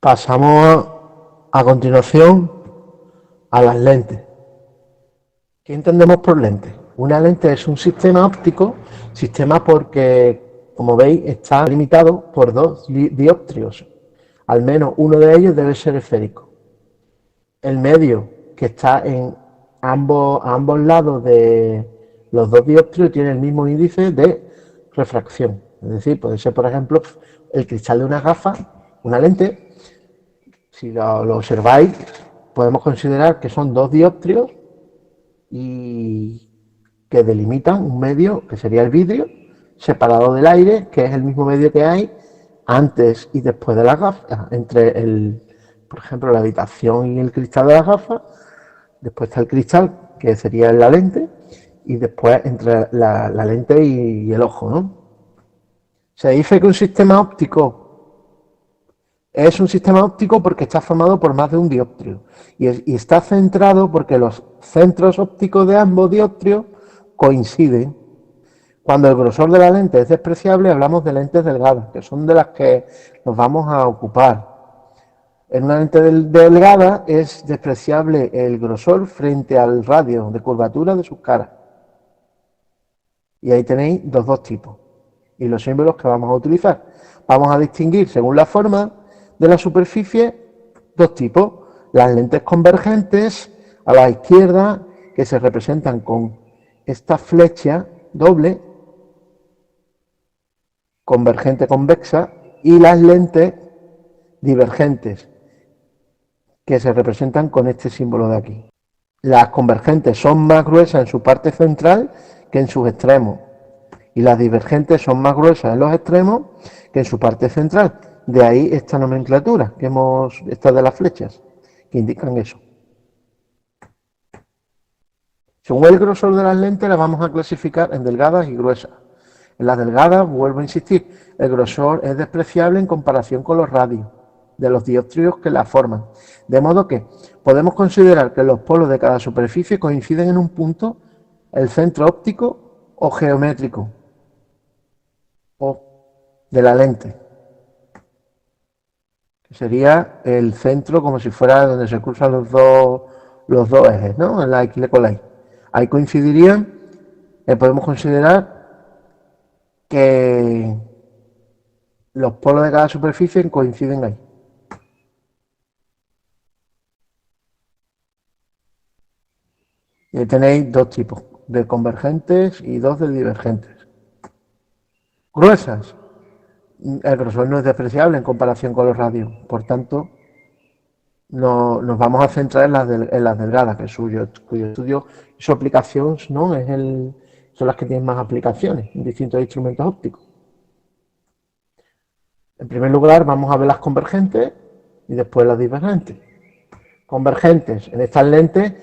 Pasamos a continuación a las lentes. ¿Qué entendemos por lente? Una lente es un sistema óptico, sistema porque, como veis, está limitado por dos dioptrios. Al menos uno de ellos debe ser esférico. El medio, que está a ambos lados de los dos dioptrios, tiene el mismo índice de refracción. Es decir, puede ser, por ejemplo, el cristal de una gafa, una lente. Si lo observáis, podemos considerar que son dos dioptrios y que delimitan un medio que sería el vidrio, separado del aire, que es el mismo medio que hay antes y después de las gafas, entre por ejemplo, la habitación y el cristal de las gafas. Después está el cristal, que sería la lente, y después entre la lente y el ojo, ¿no? Se dice que un sistema óptico es un sistema óptico porque está formado por más de un dioptrio y está centrado porque los centros ópticos de ambos dioptrios coinciden. Cuando el grosor de la lente es despreciable, hablamos de lentes delgadas, que son de las que nos vamos a ocupar. En una lente delgada es despreciable el grosor frente al radio de curvatura de sus caras. Y ahí tenéis los dos tipos y los símbolos que vamos a utilizar. Vamos a distinguir, según la forma de la superficie, dos tipos. Las lentes convergentes a la izquierda, que se representan con esta flecha doble, convergente convexa, y las lentes divergentes, que se representan con este símbolo de aquí. Las convergentes son más gruesas en su parte central que en sus extremos, y las divergentes son más gruesas en los extremos que en su parte central. De ahí esta nomenclatura esta de las flechas, que indican eso. Según el grosor de las lentes, las vamos a clasificar en delgadas y gruesas. En las delgadas, vuelvo a insistir, el grosor es despreciable en comparación con los radios de los dioptrios que la forman. De modo que podemos considerar que los polos de cada superficie coinciden en un punto, el centro óptico o geométrico, o de la lente. Sería el centro como si fuera donde se cruzan los dos ejes, ¿no? En la X con la Y. Ahí coincidirían, podemos considerar que los polos de cada superficie coinciden ahí. Y ahí tenéis dos tipos, de convergentes y dos de divergentes. Gruesas. El grosor no es despreciable en comparación con los radios, por tanto, nos vamos a centrar en las delgadas, que cuyo estudio y su aplicación, ¿no? son las que tienen más aplicaciones en distintos instrumentos ópticos. En primer lugar, vamos a ver las convergentes y después las divergentes. Convergentes, en estas lentes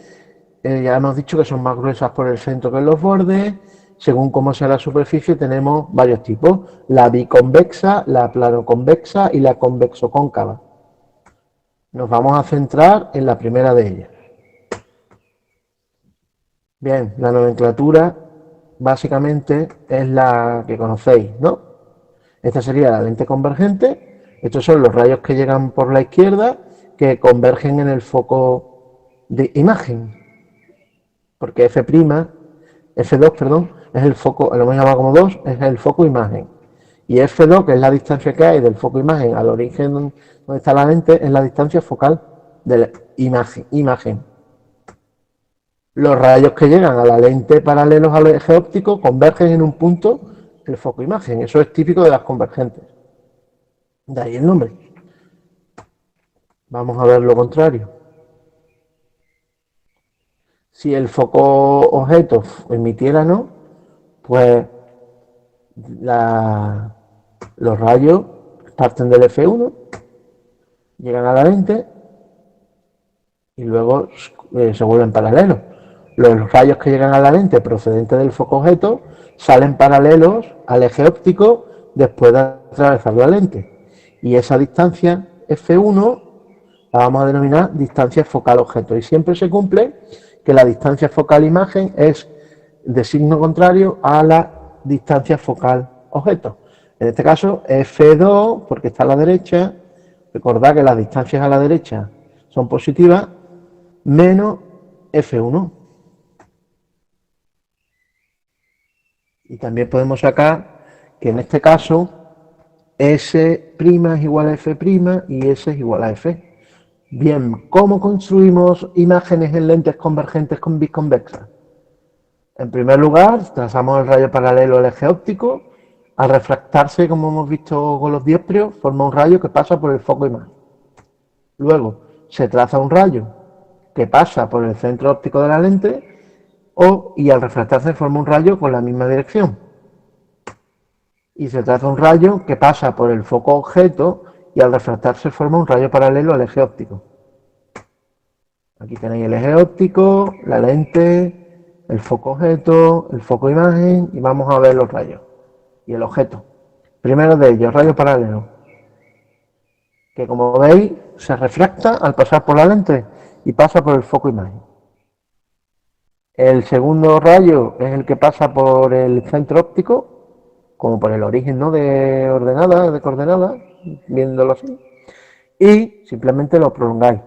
ya hemos dicho que son más gruesas por el centro que en los bordes. Según cómo sea la superficie, tenemos varios tipos: la biconvexa, la planoconvexa y la convexo-cóncava. Nos vamos a centrar en la primera de ellas. Bien, la nomenclatura básicamente es la que conocéis, ¿no? Esta sería la lente convergente. Estos son los rayos que llegan por la izquierda, que convergen en el foco de imagen, porque F2, perdón, es el foco, lo hemos llamado como 2, es el foco imagen. Y F2, que es la distancia que hay del foco imagen al origen donde está la lente, es la distancia focal de la imagen. Los rayos que llegan a la lente paralelos al eje óptico convergen en un punto, el foco imagen. Eso es típico de las convergentes. De ahí el nombre. Vamos a ver lo contrario. Si el foco objeto emitiera no, pues los rayos parten del F1, llegan a la lente y luego se vuelven paralelos. Los rayos que llegan a la lente procedentes del foco objeto salen paralelos al eje óptico después de atravesar la lente. Y esa distancia F1 la vamos a denominar distancia focal objeto. Y siempre se cumple que la distancia focal imagen es de signo contrario a la distancia focal objeto. En este caso F2, porque está a la derecha, recordad que las distancias a la derecha son positivas, menos F1. Y también podemos sacar que en este caso S' es igual a F' y S es igual a F. Bien, ¿cómo construimos imágenes en lentes convergentes con bisconvexas? En primer lugar, trazamos el rayo paralelo al eje óptico. Al refractarse, como hemos visto con los dioptrios, forma un rayo que pasa por el foco imagen. Luego, se traza un rayo que pasa por el centro óptico de la lente y al refractarse forma un rayo con la misma dirección. Y se traza un rayo que pasa por el foco objeto y al refractarse forma un rayo paralelo al eje óptico. Aquí tenéis el eje óptico, la lente, el foco objeto, el foco imagen y vamos a ver los rayos y el objeto. Primero de ellos, rayo paralelo, que como veis se refracta al pasar por la lente y pasa por el foco imagen. El segundo rayo es el que pasa por el centro óptico, como por el origen, ¿no?, de coordenadas, viéndolo así, y simplemente lo prolongáis.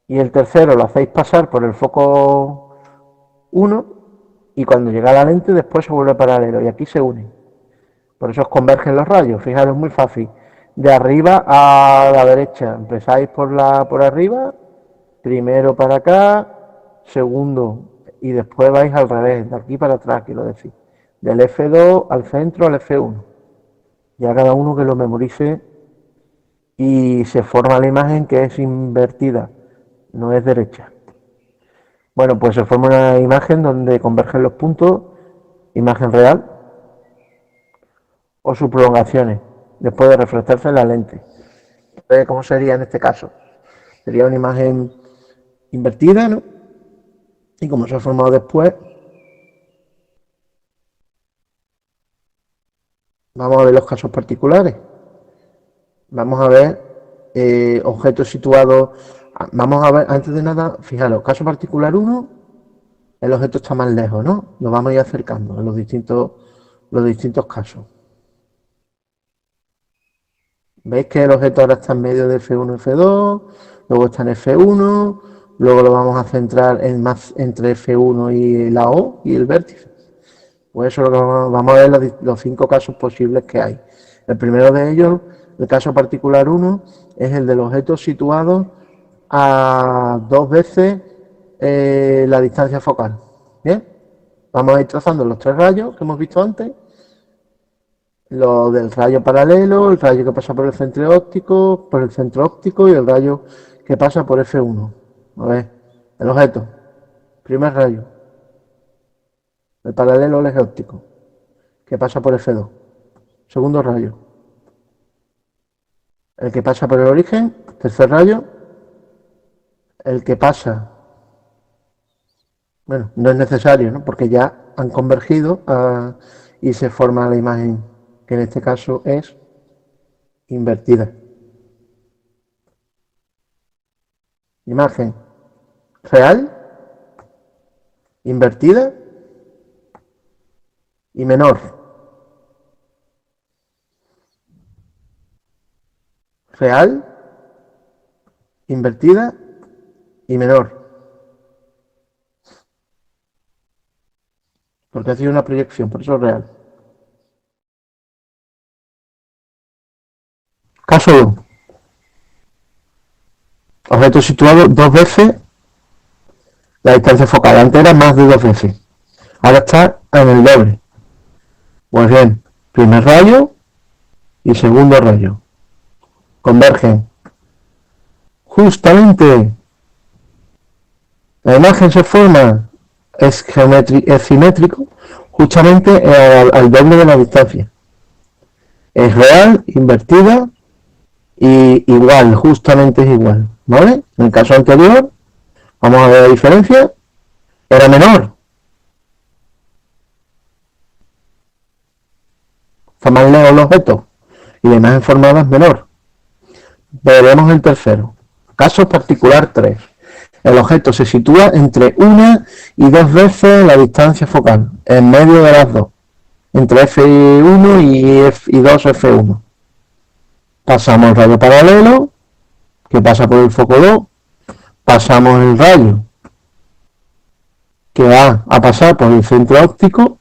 Y el tercero lo hacéis pasar por el foco 1 y cuando llega a la lente después se vuelve paralelo y aquí se unen. Por eso os convergen los rayos, fijaros, muy fácil. De arriba a la derecha, empezáis por arriba, primero para acá, segundo, y después vais al revés, de aquí para atrás, quiero decir. Del F2 al centro al F1. Ya cada uno que lo memorice y se forma la imagen que es invertida, no es derecha. Bueno, pues se forma una imagen donde convergen los puntos, imagen real, o sus prolongaciones, después de refractarse en la lente. ¿Cómo sería en este caso? Sería una imagen invertida, ¿no? Y como se ha formado después, vamos a ver los casos particulares. Vamos a ver objetos situados. Vamos a ver, antes de nada, fijaros, caso particular 1, el objeto está más lejos, ¿no? Nos vamos a ir acercando en los distintos casos. Veis que el objeto ahora está en medio de F1 y F2, luego está en F1, luego lo vamos a centrar entre F1 y la O y el vértice. Pues eso es lo que vamos a ver los 5 casos posibles que hay. El primero de ellos, el caso particular 1, es el del objeto situado a 2 veces la distancia focal. Bien, vamos a ir trazando los 3 rayos que hemos visto antes. Lo del rayo paralelo, el rayo que pasa por el centro óptico y el rayo que pasa por F1. A ver, el objeto, primer rayo, el paralelo al eje óptico, que pasa por F2. Segundo rayo, el que pasa por el origen. Tercer rayo, el que pasa, bueno, no es necesario, ¿no?, porque ya han convergido y se forma la imagen, que en este caso es invertida. Imagen real, invertida y menor. Real, invertida y menor. Porque ha sido una proyección, por eso es real. Caso 1. Objeto situado 2 veces la distancia focal. Antes era más de 2 veces. Ahora está en el doble. Pues bien, primer rayo y segundo rayo convergen. Justamente la imagen se forma, es simétrico, justamente al doble de la distancia. Es real, invertida y igual, justamente es igual, ¿vale? En el caso anterior, vamos a ver la diferencia, era menor. Está más lejos el objeto y la imagen formada es menor. Veremos el tercero. Caso particular 3. El objeto se sitúa entre 1 y 2 veces la distancia focal, en medio de las dos, entre F1 y 2 F1. pasamos el rayo paralelo, que pasa por el foco 2, pasamos el rayo que va a pasar por el centro óptico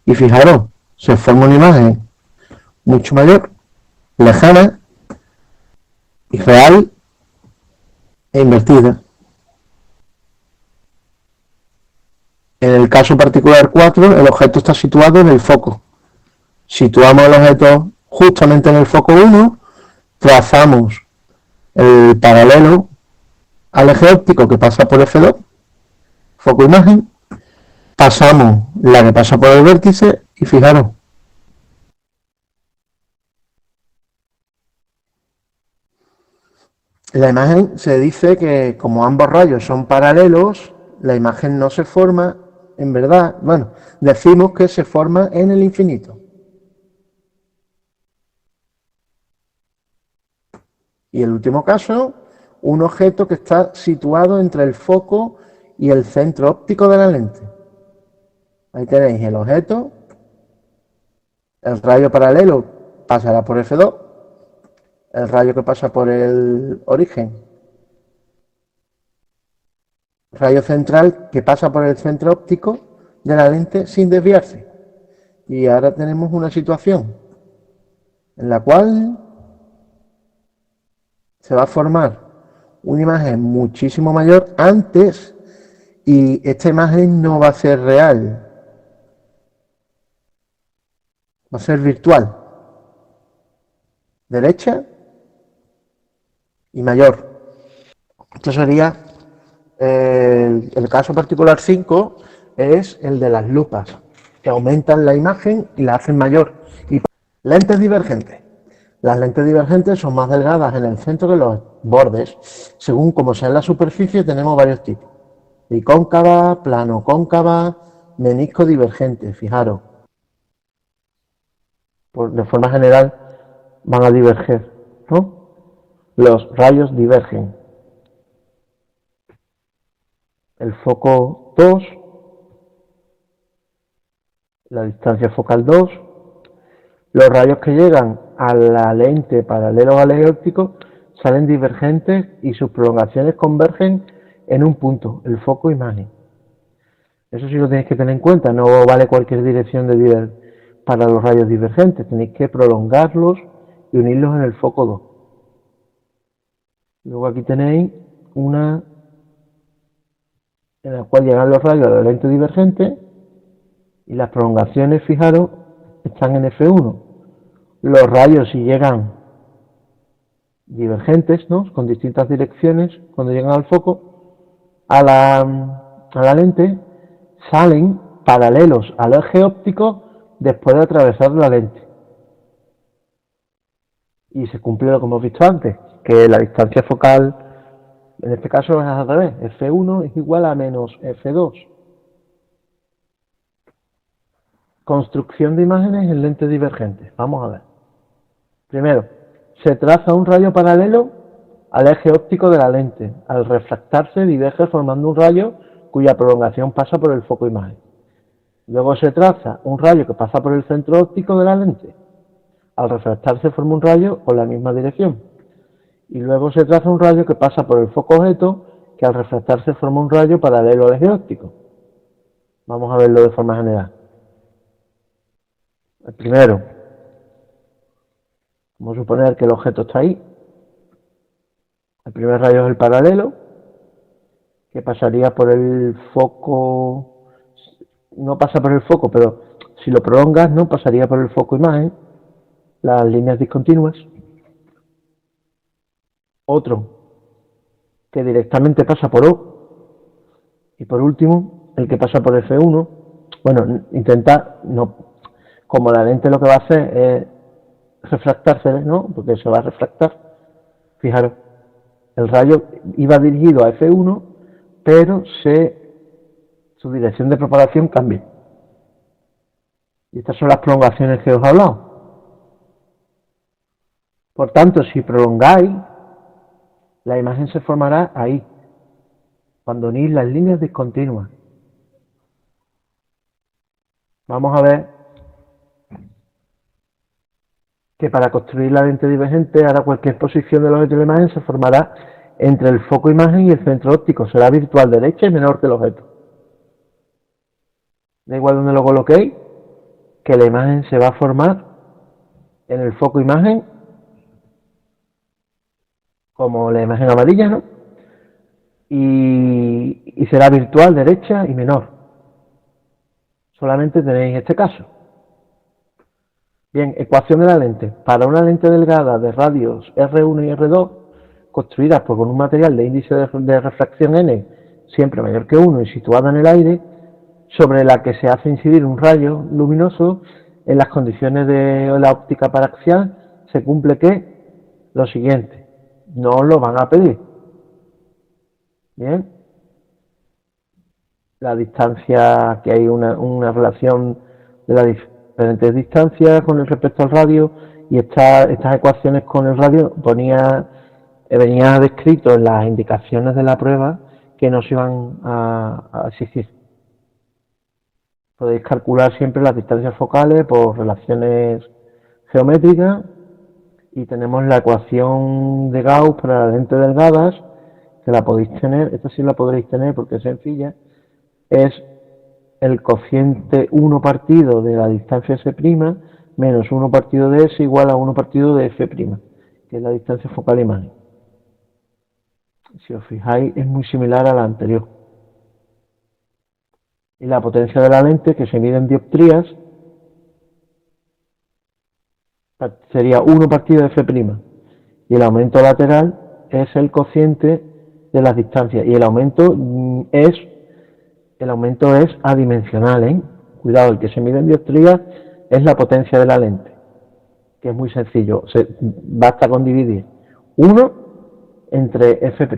y fijaros, se forma una imagen mucho mayor, lejana y real e invertida. En el caso particular 4, el objeto está situado en el foco. Situamos el objeto justamente en el foco 1, trazamos el paralelo al eje óptico que pasa por F2, foco imagen, pasamos la que pasa por el vértice y fijaros, la imagen se dice que como ambos rayos son paralelos, la imagen no se forma, en verdad, bueno, decimos que se forma en el infinito. Y el último caso, un objeto que está situado entre el foco y el centro óptico de la lente. Ahí tenéis el objeto, el rayo paralelo pasará por F2, el rayo que pasa por el origen, rayo central que pasa por el centro óptico de la lente sin desviarse. Y ahora tenemos una situación en la cual se va a formar una imagen muchísimo mayor antes y esta imagen no va a ser real, va a ser virtual, derecha y mayor. Esto sería el caso particular 5, es el de las lupas, que aumentan la imagen y la hacen mayor. Y lentes divergentes. Las lentes divergentes son más delgadas en el centro que los bordes. Según como sea en la superficie, tenemos varios tipos. Bicóncava, plano cóncava, menisco divergente. Fijaros, de forma general van a diverger, ¿no? Los rayos divergen. El foco 2, la distancia focal 2, los rayos que llegan a la lente paralelos al eje óptico salen divergentes y sus prolongaciones convergen en un punto, el foco imagen. Eso sí lo tenéis que tener en cuenta, no vale cualquier dirección para los rayos divergentes, tenéis que prolongarlos y unirlos en el foco 2. Luego aquí tenéis una en la cual llegan los rayos a la lente divergente y las prolongaciones, fijaros, están en F1. Los rayos, si llegan divergentes, ¿no?, con distintas direcciones, cuando llegan al foco, a la lente, salen paralelos al eje óptico después de atravesar la lente. Y se cumple lo que hemos visto antes, que la distancia focal, en este caso es al revés, F1 es igual a menos F2. Construcción de imágenes en lentes divergentes. Vamos a ver. Primero, se traza un rayo paralelo al eje óptico de la lente. Al refractarse diverge formando un rayo cuya prolongación pasa por el foco imagen. Luego se traza un rayo que pasa por el centro óptico de la lente. Al refractarse forma un rayo con la misma dirección. Y luego se traza un rayo que pasa por el foco objeto que al refractarse forma un rayo paralelo al eje óptico. Vamos a verlo de forma general. El primero, vamos a suponer que el objeto está ahí. El primer rayo es el paralelo, que pasaría por el foco, no pasa por el foco, pero si lo prolongas, no pasaría por el foco imagen, las líneas discontinuas. Otro, que directamente pasa por O. Y por último, el que pasa por F1. Bueno, intenta, no, como la lente lo que va a hacer es refractarse, ¿no?, porque se va a refractar. Fijaros, el rayo iba dirigido a F1, pero su dirección de propagación cambia. Y estas son las prolongaciones que os he hablado. Por tanto, si prolongáis, la imagen se formará ahí, cuando unís las líneas discontinuas. Vamos a ver que para construir la lente divergente, ahora cualquier posición del objeto de la imagen se formará entre el foco imagen y el centro óptico. Será virtual derecha y menor que el objeto. Da igual donde lo coloquéis, que la imagen se va a formar en el foco imagen, como la imagen amarilla, ¿no? Y será virtual derecha y menor. Solamente tenéis este caso. Bien, ecuación de la lente. Para una lente delgada de radios R1 y R2, construidas con un material de índice de refracción N siempre mayor que 1 y situada en el aire, sobre la que se hace incidir un rayo luminoso, en las condiciones de la óptica paraxial se cumple que lo siguiente. No os lo van a pedir. Bien. La distancia, que hay una relación de las diferentes distancias con respecto al radio, y estas ecuaciones con el radio venía descrito en las indicaciones de la prueba que nos iban a exigir. Podéis calcular siempre las distancias focales por relaciones geométricas, y tenemos la ecuación de Gauss para las lentes delgadas, que la podéis tener, esta sí la podréis tener porque es sencilla, es el cociente 1 partido de la distancia S' menos 1 partido de S igual a 1 partido de F', que es la distancia focal imagen. Si os fijáis, es muy similar a la anterior. Y la potencia de la lente, que se mide en dioptrías, sería 1 partido de F'. Y el aumento lateral es el cociente de las distancias. Y el aumento es adimensional, ¿eh? Cuidado, el que se mide en dioptrías es la potencia de la lente, que es muy sencillo. Basta con dividir 1 entre F'.